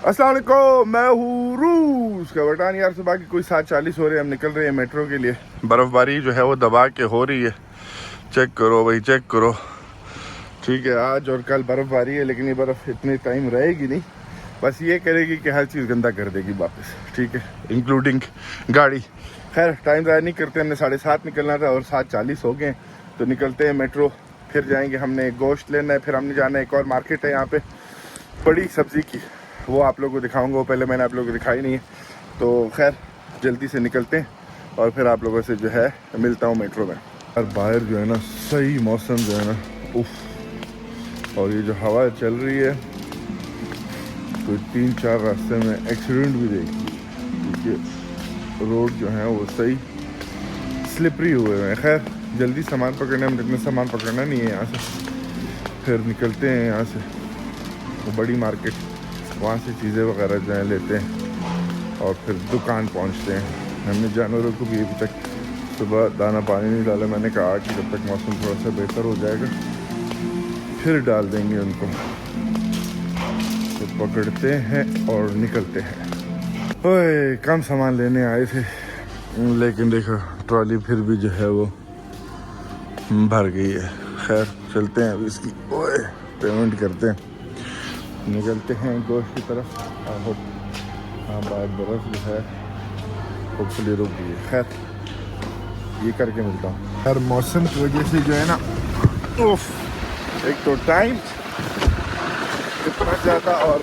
अस्सलाम वालेकुम, मैं हूँ रूस का बटान। यार सुबह की कोई 7:40 हो रहे हैं, हम निकल रहे हैं मेट्रो के लिए। बर्फ़बारी जो है वो दबा के हो रही है। चेक करो भाई, चेक करो। ठीक है, आज और कल बर्फ़बारी है, लेकिन ये बर्फ़ इतने टाइम रहेगी नहीं। बस ये करेगी कि हर चीज़ गंदा कर देगी वापस। ठीक है, इंक्लूडिंग गाड़ी। खैर, टाइम ज़ाया नहीं करते, हमने 7:30 निकलना था और 7:40 हो गए। तो निकलते हैं मेट्रो, फिर जाएंगे। हमने गोश्त लेना है, फिर हमने जाना है। एक और मार्केट है यहाँ पे बड़ी सब्ज़ी की, वो आप लोगों को दिखाऊंगा। वो पहले मैंने आप लोगों को दिखाई नहीं है। तो खैर, जल्दी से निकलते हैं और फिर आप लोगों से जो है मिलता हूँ मेट्रो में। और बाहर जो है ना, सही मौसम जो है ना, उफ। और ये जो हवा चल रही है, तो 3-4 रास्ते में एक्सीडेंट भी देखिए, क्योंकि रोड जो है वो सही स्लिपरी हुए हैं। खैर, जल्दी सामान पकड़ना है, इतना सामान पकड़ना नहीं है यहाँ से। फिर निकलते हैं यहाँ से, वो बड़ी मार्केट, वहाँ से चीज़ें वगैरह जो है लेते हैं और फिर दुकान पहुँचते हैं। हमने जानवरों को भी अभी तक सुबह दाना पानी नहीं डाला। मैंने कहा कि जब तक मौसम थोड़ा सा बेहतर हो जाएगा फिर डाल देंगे उनको। तो पकड़ते हैं और निकलते हैं। ओए, कम सामान लेने आए थे, लेकिन देखो ट्रॉली फिर भी जो है वो भर गई है। खैर, चलते हैं अभी इसकी ओए पेमेंट करते हैं, निकलते हैं गोश्त की तरफ। आई होप हाँ, बाहर बर्फ़ जो है होपफुली रुक गई है। खैर, ये करके मिलता हूँ। हर मौसम की वजह से जो है ना, उफ, एक तो टाइम इतना ज़्यादा, और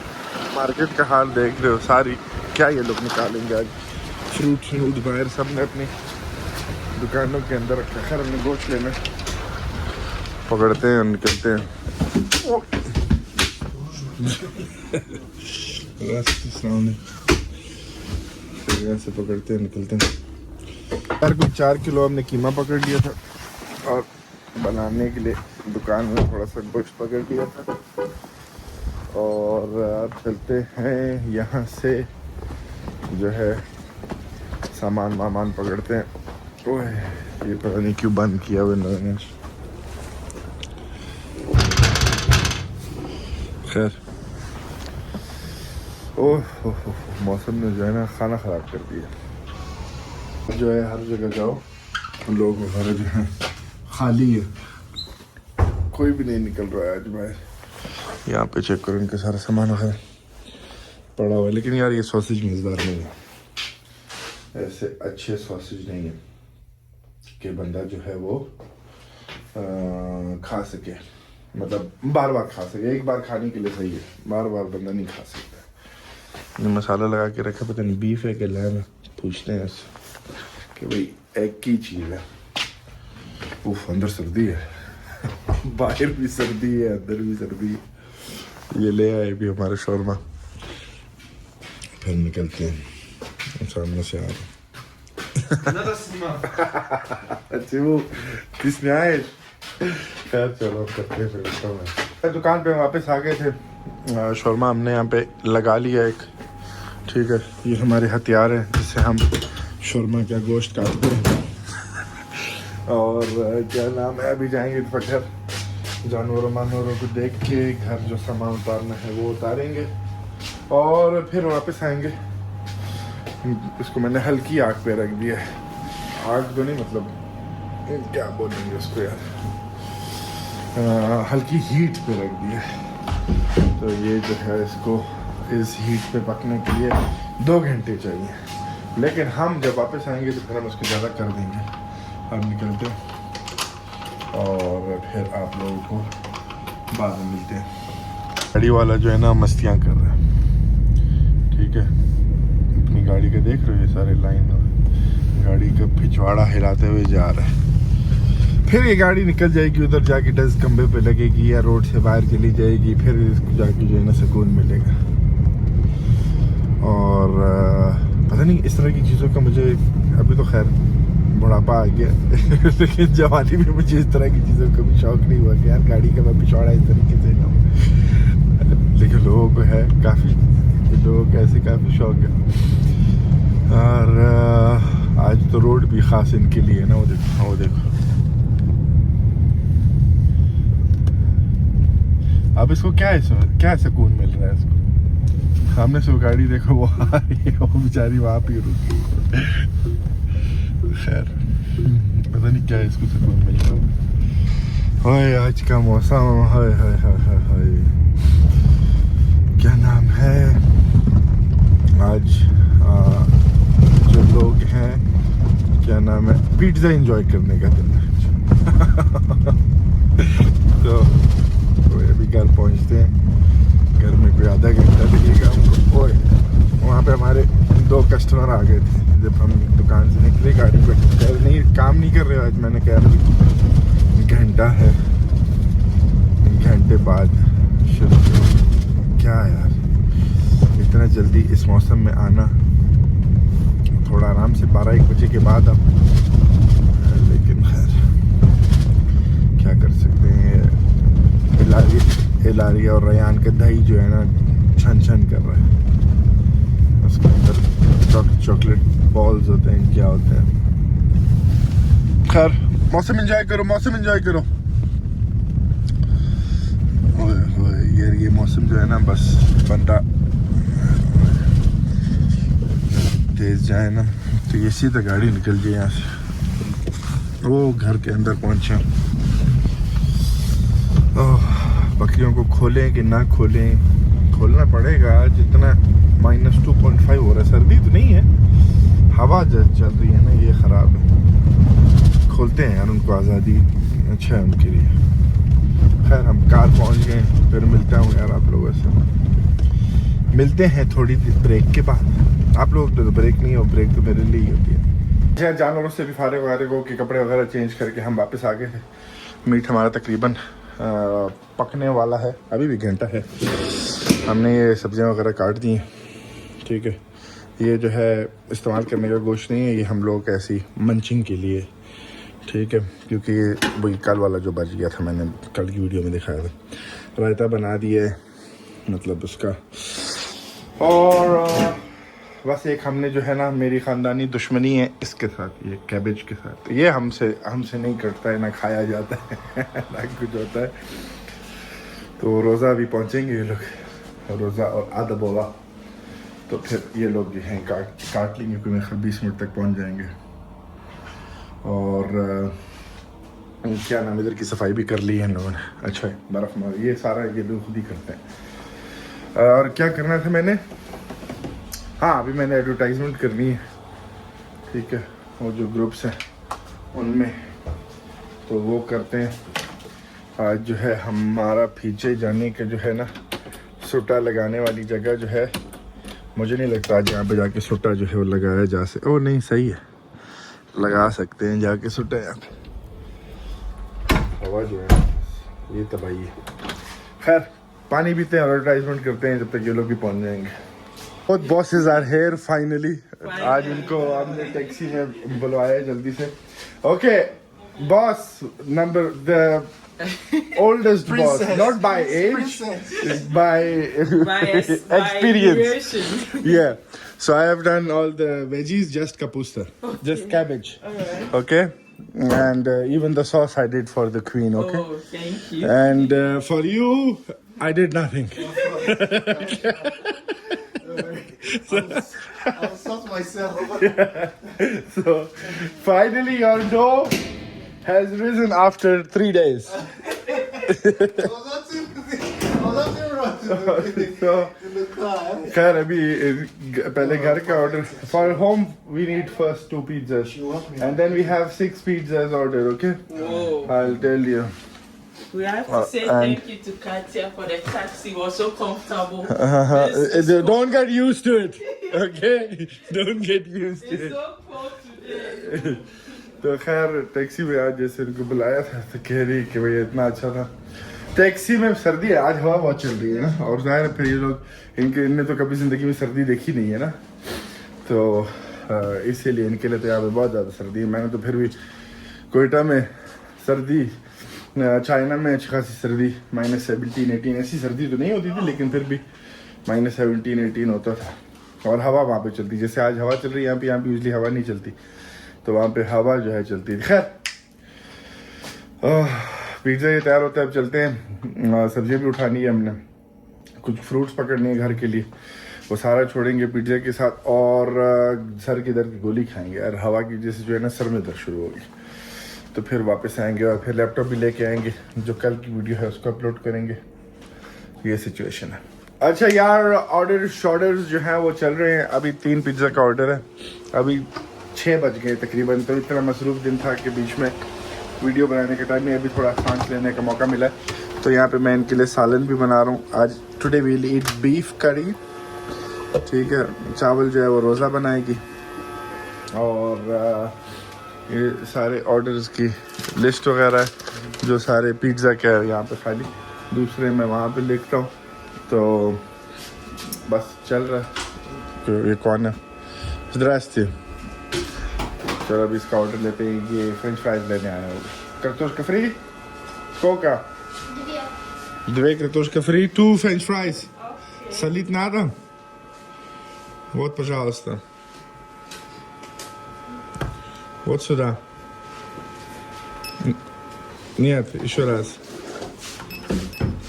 मार्केट का हाल देख रहे हो सारी। क्या ये लोग निकालेंगे आज फ्रूट बाहर, सब ने अपनी दुकानों के अंदर रखा। खैर, हमने गोश्त लेना, पकड़ते हैं और निकलते हैं। से पकड़ते हैं, निकलते हैं। यार कोई 4 किलो हमने कीमा पकड़ लिया था, और बनाने के लिए दुकान में थोड़ा सा गोश्त पकड़ लिया था। और अब चलते हैं यहाँ से, जो है सामान पकड़ते हैं। ओह, ये पता नहीं क्यों बंद किया हुआ इन्होंने। खैर, ओह मौसम ने जो है ना खाना ख़राब कर दिया। जो है हर जगह जाओ, लोग वगैरह जो है खाली है, कोई भी नहीं निकल रहा है आज बाहर। यहाँ पे चेक करो, इनका सारा सामान वगैरह पड़ा हुआ है। लेकिन यार ये सॉसेज मज़ेदार नहीं है, ऐसे अच्छे सॉसेज नहीं है कि बंदा जो है वो खा सके, मतलब बार बार खा सके। एक बार खाने के लिए सही है, बार बार बंदा नहीं खा सकता। ये मसाला लगा के रखा, पता नहीं बीफ है कि लैम है। पूछते हैं इससे कि भाई एग की चीज़ है। उफ, अंदर सर्दी है, बाहर भी सर्दी है, अंदर भी सर्दी है। ये ले आए भी हमारे शौरमा। फिर निकलते हैं, सामने से आ रहे। अच्छा, वो किसमें आए? खैर चलो, करते हैं फिर। दुकान पे वापस आ गए थे। शौरमा हमने यहाँ पे लगा लिया एक। ठीक है, ये हमारे हथियार हैं जिससे हम शौरमा का गोश्त काटते हैं। और क्या नाम है, अभी जाएंगे फटर जानवरों को देख के घर जो सामान उतारना है वो उतारेंगे और फिर वापस आएंगे। इसको मैंने हल्की आग पे रख दिया है। आग तो नहीं, मतलब क्या बोलेंगे उसको यार, हल्की हीट पे रख दिया है। तो ये जो है, इसको इस हीट पे पकने के लिए 2 घंटे चाहिए। लेकिन हम जब वापस आएंगे तो फिर हम उसको ज़्यादा कर देंगे। हम निकलते हैं और फिर आप लोगों को बाद में मिलते हैं। गाड़ी वाला जो है ना मस्तियाँ कर रहा है। ठीक है, अपनी गाड़ी का देख रहे हो, ये सारे लाइन गाड़ी का पिछवाड़ा हिलाते हुए जा रहा है। फिर ये गाड़ी निकल जाएगी, उधर जाके डस्ट खंबे पे लगेगी या रोड से बाहर चली जाएगी। फिर इसको जाके जो है ना सुकून मिलेगा। और पता नहीं, इस तरह की चीज़ों का मुझे अभी तो खैर बुढ़ापा आ गया लेकिन जवानी में मुझे इस तरह की चीज़ों का भी शौक़ नहीं हुआ कि यार गाड़ी का मैं पिछवाड़ा इस तरीके से ना। लेकिन लोगों को है, काफ़ी लोगों को ऐसे काफ़ी शौक़ है। और आज तो रोड भी ख़ास इनके लिए ना। वो देखो अब इसको क्या सुकून मिल रहा है इसको। सामने से वो गाड़ी देखो, वो आ रही है, वो बेचारी वहाँ पे रुकी। खैर पता नहीं क्या इसको सुकून मिल रहा है। हाय आज का मौसम, हाय हाय हाय हाय हाय, क्या नाम है आज जो लोग हैं, क्या नाम है, पिज्ज़ा एंजॉय करने का दिन है। तो अभी घर पहुंचते हैं, घर में कोई आधा घंटा लगेगा हमको। ओए वहाँ पे हमारे 2 कस्टमर आ गए थे जब हम दुकान से निकले, गाड़ी पे कह नहीं काम नहीं कर रहे आज। मैंने कहा अभी घंटा है, घंटे बाद शुरू। क्या यार इतना जल्दी इस मौसम में आना, थोड़ा आराम से 12-1 बजे के बाद अब, लेकिन खैर क्या कर सकते हैं। इलारी और रयान के दही जो है ना छन छन कर रहा है, उसके अंदर चॉकलेट बॉल्स होते हैं, क्या होते हैं। खैर मौसम एंजॉय करो, मौसम एंजॉय करो। यार ये मौसम जो है ना, बस बंदा तेज जाए ना तो ये सीधा गाड़ी निकल जाए यहाँ से। वो घर के अंदर पहुंचे। बकरियों को खोलें कि ना खोलें, खोलना पड़ेगा। जितना -2.5 हो रहा है, सर्दी तो नहीं है, हवा चल रही है ना, ये ख़राब है। खोलते हैं यार, उनको आज़ादी अच्छा है उनके लिए। खैर हम कार पहुंच गए, फिर मिलता हूँ यार आप लोगों से। मिलते हैं थोड़ी देर ब्रेक के बाद। आप लोग तो ब्रेक नहीं हो, ब्रेक तो मेरे लिए ही होती है। जानवरों से भी फारिग वगैरह हो के कपड़े वगैरह चेंज करके हम वापस आ गए थे। मीट हमारा तकरीबन पकने वाला है, अभी भी घंटा है। हमने ये सब्जियां वगैरह काट दी हैं, ठीक है। ये जो है इस्तेमाल करने का गोश्त नहीं है, ये हम लोग ऐसी मंचिंग के लिए, ठीक है, क्योंकि ये वही कल वाला जो बच गया था, मैंने कल की वीडियो में दिखाया था। रायता बना दिया है मतलब उसका, और बस एक हमने जो है ना, मेरी ख़ानदानी दुश्मनी है इसके साथ, ये कैबेज के साथ। ये हमसे नहीं कटता है, ना खाया जाता है ना कुछ होता है। तो रोज़ा भी पहुँचेंगे ये लोग, रोज़ा और आधा बोला, तो फिर ये लोग जो हैं काट लेंगे, कोई मेरे 20 मिनट तक पहुँच जाएंगे। और क्या नाम, इधर की सफाई भी कर ली है इन लोगों ने। अच्छा है, बर्फ़ मार, ये सारा ये लोग खुद ही करते हैं। और क्या करना था मैंने, हाँ अभी मैंने एडवर्टाइजमेंट करनी है, ठीक है, वो जो ग्रुप्स हैं उनमें, तो वो करते हैं। आज जो है हमारा पीछे जाने का जो है ना, सुट्टा लगाने वाली जगह जो है, मुझे नहीं लगता आज यहाँ पे जाके सुट्टा जो है वो लगाया जा सके। ओ नहीं, सही है, लगा सकते हैं जाके सुट्टा यहाँ पे। हवा जो है ये तबाही है। खैर पानी पीते हैं और एडवर्टाइजमेंट करते हैं जब तक ये लोग भी पहुँच जाएंगे। बहुत बॉसेस आर हेयर फाइनली। आज इनको हमने टैक्सी में बुलवाया जल्दी से। Okay boss number, the oldest boss, not by age, by experience. Yeah, so I have done all the veggies, just kapusta, just cabbage. Okay, and even the sauce I did for the queen. Okay, oh thank you. And for you I did nothing. I'll sort myself. So finally your dough has risen after 3 days. So खैर अभी पहले घर का order, for home we need first 2 pizzas and then we have 6 pizzas order. Okay, I'll tell you. We have to say thank you to Katia for the taxi. It was so comfortable. Don't get used to it. Okay, don't get used to It's it. so cold today. तो खैर taxi में आज जैसे उनको बुलाया था तो कह रही कि भाई इतना अच्छा था। टैक्सी में सर्दी है, आज हवा बहुत चल रही है ना, और जाहिर है फिर ये लोग इनने तो कभी ज़िंदगी में सर्दी देखी नहीं है ना, तो इसीलिए इनके लिए तो यहाँ पे बहुत ज़्यादा सर्दी है। मैंने तो फिर भी कोयटा में सर्दी, चाइना में अच्छी खासी सर्दी, -17-18 ऐसी सर्दी तो नहीं होती थी, लेकिन फिर भी -17-18 होता था। और हवा वहाँ पे चलती, जैसे आज हवा चल रही है यहाँ पे यूजली हवा नहीं चलती, तो वहाँ पे हवा जो है चलती थी। खैर पिज़्ज़ा ये तैयार होता है, अब चलते हैं। सब्जियाँ भी उठानी है हमने, कुछ फ्रूट्स पकड़नी है घर के लिए। वो सारा छोड़ेंगे पिज्ज़ा के साथ और सर के दर्द की गोली खाएंगे और हवा की वजह से जो है ना सर में दर्द शुरू होगी। तो फिर वापस आएंगे और फिर लैपटॉप भी लेके आएंगे, जो कल की वीडियो है उसको अपलोड करेंगे। ये सिचुएशन है। अच्छा यार, ऑर्डर्स जो हैं वो चल रहे हैं। अभी 3 पिज़्ज़ा का ऑर्डर है, अभी 6 बज गए तकरीबन। तो इतना मसरूफ़ दिन था कि बीच में वीडियो बनाने के टाइम में अभी थोड़ा सांस लेने का मौका मिला। तो यहाँ पे मैं इनके लिए सालन भी बना रहा हूँ आज। Today we will eat beef curry, ठीक है। चावल जो है वो रोज़ा बनाएगी और ये सारे ऑर्डर्स की लिस्ट वगैरह है, जो सारे पिज़्ज़ा के है यहाँ पे खाली, दूसरे मैं वहाँ पे लिखता हूँ। तो बस चल रहा है। तो ये कौन है? Здрасте। चलो अभी इसका ऑर्डर लेते हैं। ये फ्रेंच फ्राइज लेने आया हूँ। Картошка фри? Сколько? 2 картошка фри, 2 френч фрайз. Солить надо? Вот, пожалуйста. Вот сюда. Нет, еще раз.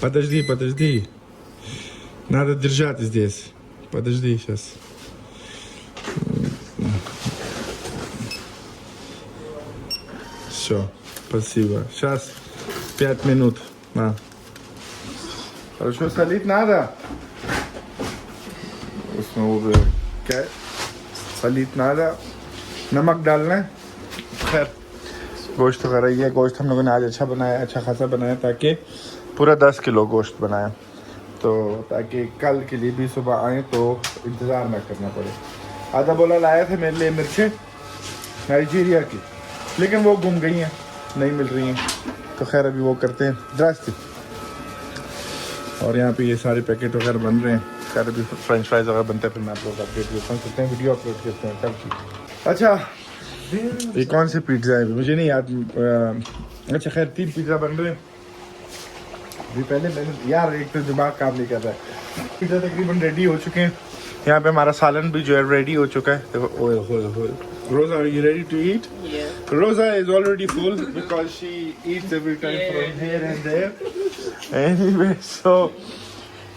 Подожди. Надо держать здесь. Подожди сейчас. Все, спасибо. Сейчас 5 минут. На. Хорошо, солить надо? उसमें वो क्या सलीत नादा नमक डालना है। खैर गोश्त वगैरह, ये गोश्त हम लोगों ने आज अच्छा बनाया, अच्छा खासा बनाया, ताकि पूरा 10 किलो गोश्त बनाया, तो ताकि कल के लिए भी सुबह आए तो इंतज़ार ना करना पड़े। आधा बोला लाया थे मेरे लिए मिर्चें नाइजीरिया की, लेकिन वो गुम गई हैं, नहीं मिल रही हैं। तो खैर अभी वो करते हैं द्रास्ती। और यहाँ पे ये सारे पैकेट वगैरह बन रहे हैं। खैर अभी फ्रेंच फ्राइज वगैरह बनते हैं, फिर मैं अपलोड अपडेट करता हूँ, वीडियो अपलोड करते हैं कल की। अच्छा ये कौन से पिज़्ज़ा है मुझे नहीं याद। अच्छा खैर 3 पिज़्ज़ा बन रहे हैं। अभी पहले मैंने यार एक तो दिमाग काम नहीं कर रहा है। पिज़्ज़ा तकरीबन रेडी हो चुके हैं। यहाँ पे हमारा सालन भी जो है रेडी हो चुका है। देखो ओए Rosa, are you ready to eat? Yeah. Rosa is already full because she eats every time from here and there. Anyway, so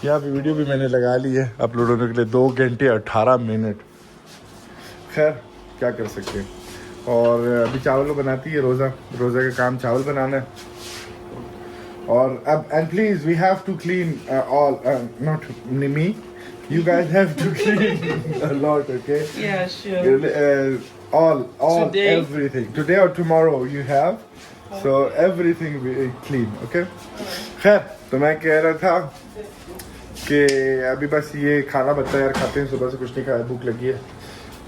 यहाँ पे वीडियो भी मैंने लगा ली है अपलोड होने के लिए 2 घंटे 18 मिनट। खैर क्या कर सकते हैं। और अभी चावल बनाती है रोज़ा का काम चावल बनाना है। और अब and please we have to clean all, not me, you guys have to clean a lot, okay? Yeah, sure. All Today? everything today or tomorrow you have, so everything we clean, okay? खैर तो मैं कह रहा था कि अभी बस ये खाना बनता है यार, खाते हैं, सुबह से कुछ नहीं खाया, भूख लगी है।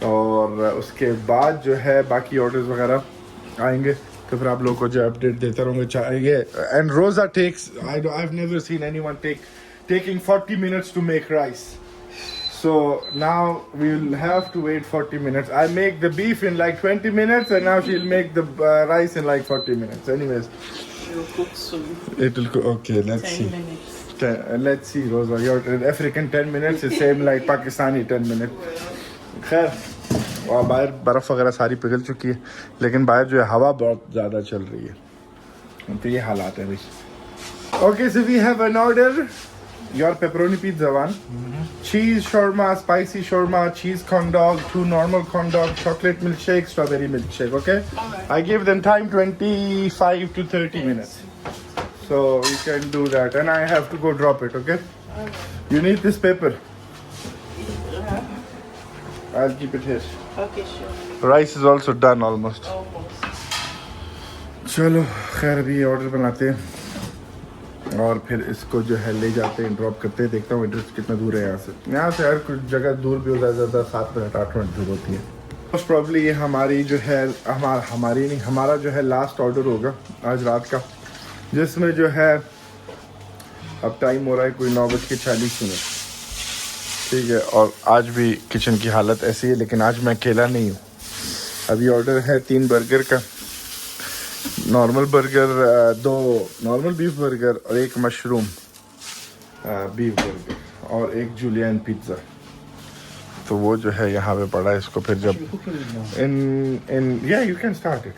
और उसके बाद जो है बाकी ऑर्डर्स वगैरह आएंगे, तो फिर आप लोगों को जो अपडेट देता रहूँगा चाहिए। एंड रोज़ा takes, I've never seen anyone taking 40 minutes to make rice. So now we'll have to wait 40 minutes. I make the beef in like 20 minutes and now she'll make the rice in like 40 minutes. Anyways. You'll cook soon. It will cook. Okay, let's 10 see. minutes. Let's see, Rosa. Your African 10 minutes is same like Pakistani 10 minutes. खैर और बाहर बर्फ़ वगैरह सारी पिघल चुकी है, लेकिन बाहर जो है हवा बहुत ज़्यादा चल रही है। तो ये हालात है भाई। Okay, so we have an order. Your pepperoni pizza one, cheese shawarma, spicy shawarma, cheese corn dog, 2 normal corn dog, chocolate milkshake, strawberry milkshake. Okay, I give them time 25 to 30 minutes, so you can do that, and I have to go drop it. Okay, you need this paper. I'll keep it here. Okay, sure. Rice is also done almost. चलो खैर अभी order बनाते हैं और फिर इसको जो है ले जाते हैं, ड्रॉप करते हैं। देखता हूँ एड्रेस कितना दूर है यहाँ से यार कुछ जगह दूर भी हो, ज़्यादा 7 मिनट 8 मिनट दूर होती है। मोस्ट प्रॉब्ली ये हमारी जो है हमारा जो है लास्ट ऑर्डर होगा आज रात का, जिसमें जो है अब टाइम हो रहा है कोई 9:40, ठीक है। और आज भी किचन की हालत ऐसी है, लेकिन आज मैं अकेला नहीं हूँ। अभी ऑर्डर है 3 बर्गर का, normal burger, 2 normal beef burger और 1 मशरूम बीफ बर्गर और 1 जूलियन पिज़्ज़ा। तो वो जो है यहाँ पे पड़ा है, इसको फिर जब इन यू कैन स्टार्ट इट।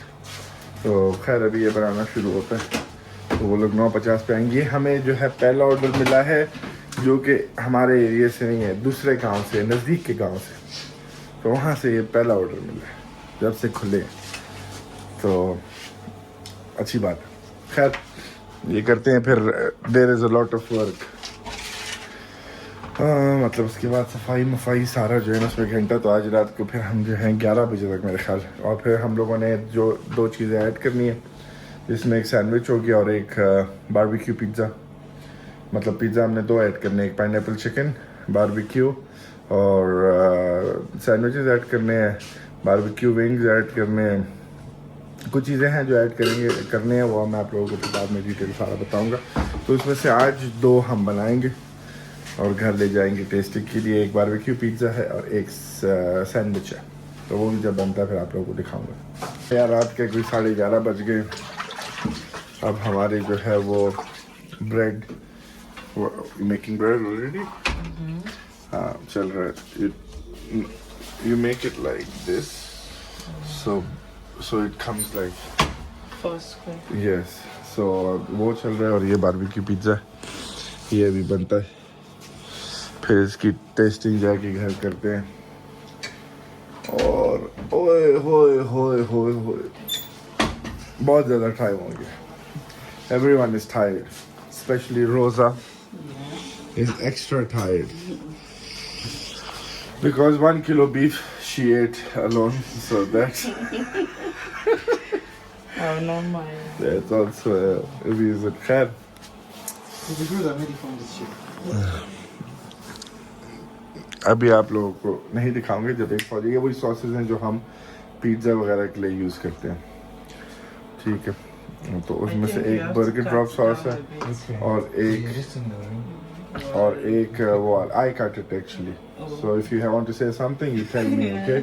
तो खैर अभी ये बनाना शुरू होता है, तो वो लोग 9:50 पे आएंगे। हमें जो है पहला ऑर्डर मिला है जो कि हमारे एरिया से नहीं है, दूसरे गांव से, नज़दीक के गांव से। तो वहाँ से ये पहला ऑर्डर मिला है जब से खुले, तो अच्छी बात है। खैर ये करते हैं, फिर there is a lot of work. मतलब उसके बाद सफाई सारा जो है ना उसमें घंटा, तो आज रात को फिर हम जो हैं 11 बजे तक मेरे ख्याल, और फिर हम लोगों ने जो 2 चीज़ें ऐड करनी है, जिसमें एक सैंडविच हो गया और एक बारबेक्यू पिज़्ज़ा। मतलब पिज़्ज़ा हमने 2 ऐड करने, एक पाइनएप्पल चिकन बारबेक्यू, और सैंडविचेस ऐड करने हैं, बारबेक्यू विंग्स ऐड करने हैं। कुछ चीज़ें हैं जो ऐड करने हैं, वो मैं आप लोगों को बाद में डिटेल सारा बताऊंगा। तो उसमें से आज 2 हम बनाएंगे और घर ले जाएंगे टेस्टिंग के लिए। एक बारबेक्यू पिज़्ज़ा है और एक सैंडविच है, तो वो भी जब बनता है फिर आप लोगों को दिखाऊंगा। यार रात के कोई 11:30 बज गए। अब हमारे जो है वो ब्रेड, मेकिंग ब्रेड ऑलरेडी, हाँ चल रहा है। You make it like this, so it comes like yes, so वो चल रहा है। और ये बारबेक्यू पिज़्ज़ा ये अभी बनता है, फिर इसकी टेस्टिंग जाके घर करते हैं। और ओए होए होए होए होए बहुत ज़्यादा टाइम हो गया। एवरीवन इज टायर्ड, स्पेशली रोज़ा is extra tired because 1 kilo beef she ate alone, so that's Oh, no, my. that's also a reason. Khair, अभी आप लोगों को नहीं दिखाऊंगे जब एक फौजी, ये वही सॉसेज हैं जो हम पिज़्ज़ा वगैरह के लिए यूज़ करते हैं, ठीक है। तो उसमें से एक बर्गर ड्रॉप सॉस है और एक वो I cut it actually, so if you want to say something you tell me, okay?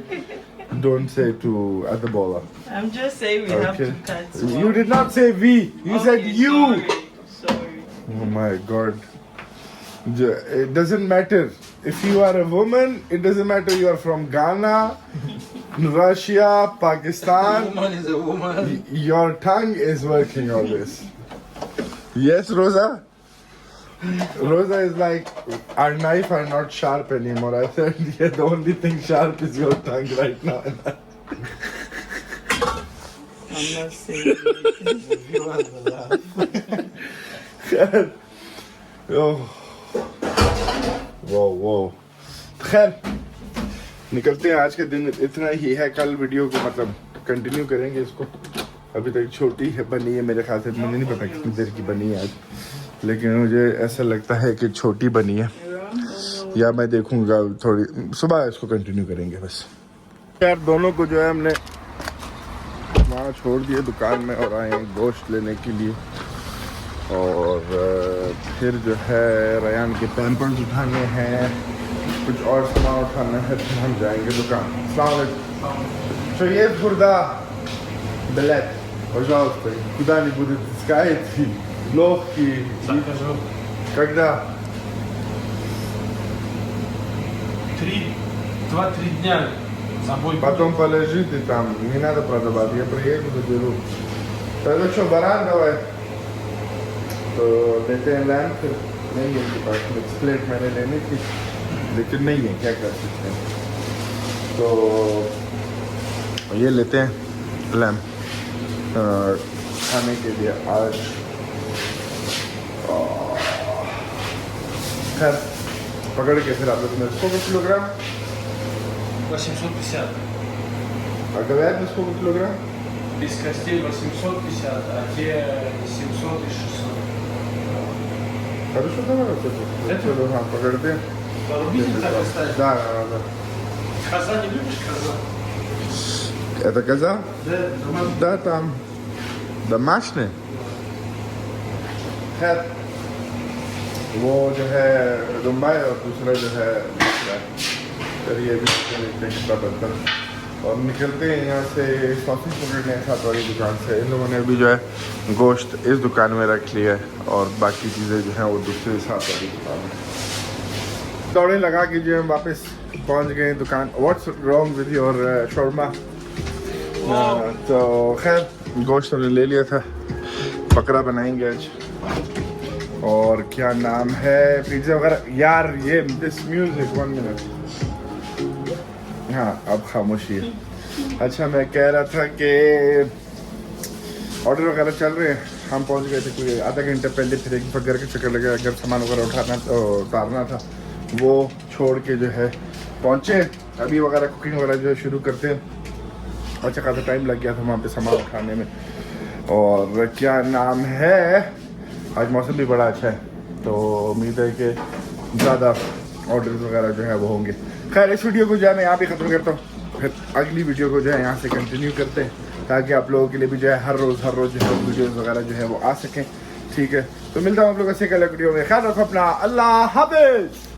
Don't say to other bowler. I'm just saying we have to cut. You did not say we. You said you. Sorry. Oh my God. It doesn't matter if you are a woman. It doesn't matter you are from Ghana, Russia, Pakistan. Woman is a woman. Your tongue is working always. Yes, Rosa. Rosa is like, our knife are not sharp anymore. I said, yeah, the only thing sharp is your tongue right now. I'm not saying anything. You want to laugh. वो खैर निकलते हैं। आज के दिन इतना ही है, कल वीडियो को मतलब कंटिन्यू करेंगे इसको। अभी तक छोटी है बनी है, मेरे ख्याल से मुझे नहीं पता कितनी देर की बनी है आज, लेकिन मुझे ऐसा लगता है कि छोटी बनी है, या मैं देखूंगा थोड़ी सुबह इसको कंटिन्यू करेंगे बस। यार दोनों को जो है हमने वहाँ छोड़ दिए दुकान में और आए हैं गोश्त लेने के लिए, और फिर जो है रयान के पैम्पर्स उठाने हैं, कुछ और सामान उठाना है, फिर हम जाएंगे दुकान। अस्सलाम वालेकुम। So jetzt wurde Billett, пожалуйста, куда они будут искать, легкие. Когда? 2-3 дня. Забой. Потом полежите там, не надо продавать, я приеду, заберу. Тогда что, баран давай? तो लेते हैं लैम्प, फिर नहीं है इनके पास, मिक्स प्लेट मैंने लेनी थी लेकिन नहीं है, क्या कर सकते हैं। तो ये लेते हैं लैम्प खाने के लिए आज। खैर पकड़ के फिर आप लोग में сколько килограмм? 850. А говядина сколько килограмм? Без костей 850, а те 700 и 600. Хорошо, давай вот это. Ага, погоди. Порубите так оставить? Да. Коза не любишь, коза? Это коза? Да, домашний. Да, там. Домашний? खैर वो जो है दुम्बाई और दूसरा जो है फिर ये भी देखते हैं कितना बनता है। और निकलते हैं यहाँ से सॉसेज पकड़ने साथ वाली दुकान से। इन लोगों ने अभी जो है गोश्त इस दुकान में रख लिया है और बाकी चीज़ें जो हैं वो दूसरे साथ वाली दुकान में। दौड़े लगा के जो हम वापस पहुँच गए दुकान। What's wrong with your shawarma? तो खैर गोश्त हमने ले लिया था, बकरा बनाएंगे आज और क्या नाम है पिज्ज़ा वगैरह यार ये दिस म्यूजिक 1 मिनट। हाँ अब खामोशी है। अच्छा मैं कह रहा था कि ऑर्डर वगैरह चल रहे हैं। हम पहुंच गए थे कोई आधा घंटे पहले, फिर एक घर के चक्कर लगे, अगर सामान वगैरह उतारना था वो छोड़ के जो है पहुंचे। अभी वगैरह कुकिंग वगैरह जो है शुरू करते हैं। अच्छा खासा टाइम लग गया था वहाँ पे सामान उठाने में। और क्या नाम है, आज मौसम भी बड़ा अच्छा है, तो उम्मीद है कि ज़्यादा ऑर्डर वगैरह जो है वो होंगे। खैर इस वीडियो को जो है मैं यहाँ पे ख़त्म करता हूँ, फिर अगली वीडियो को जो है यहाँ से कंटिन्यू करते हैं, ताकि आप लोगों के लिए भी जो है हर रोज़ जो है वीडियोस वगैरह जो है वो आ सकें। ठीक है, तो मिलता हूँ आप लोगों से कल वीडियो में। ख्याल रखो अपना, अल्लाह हाफिज़।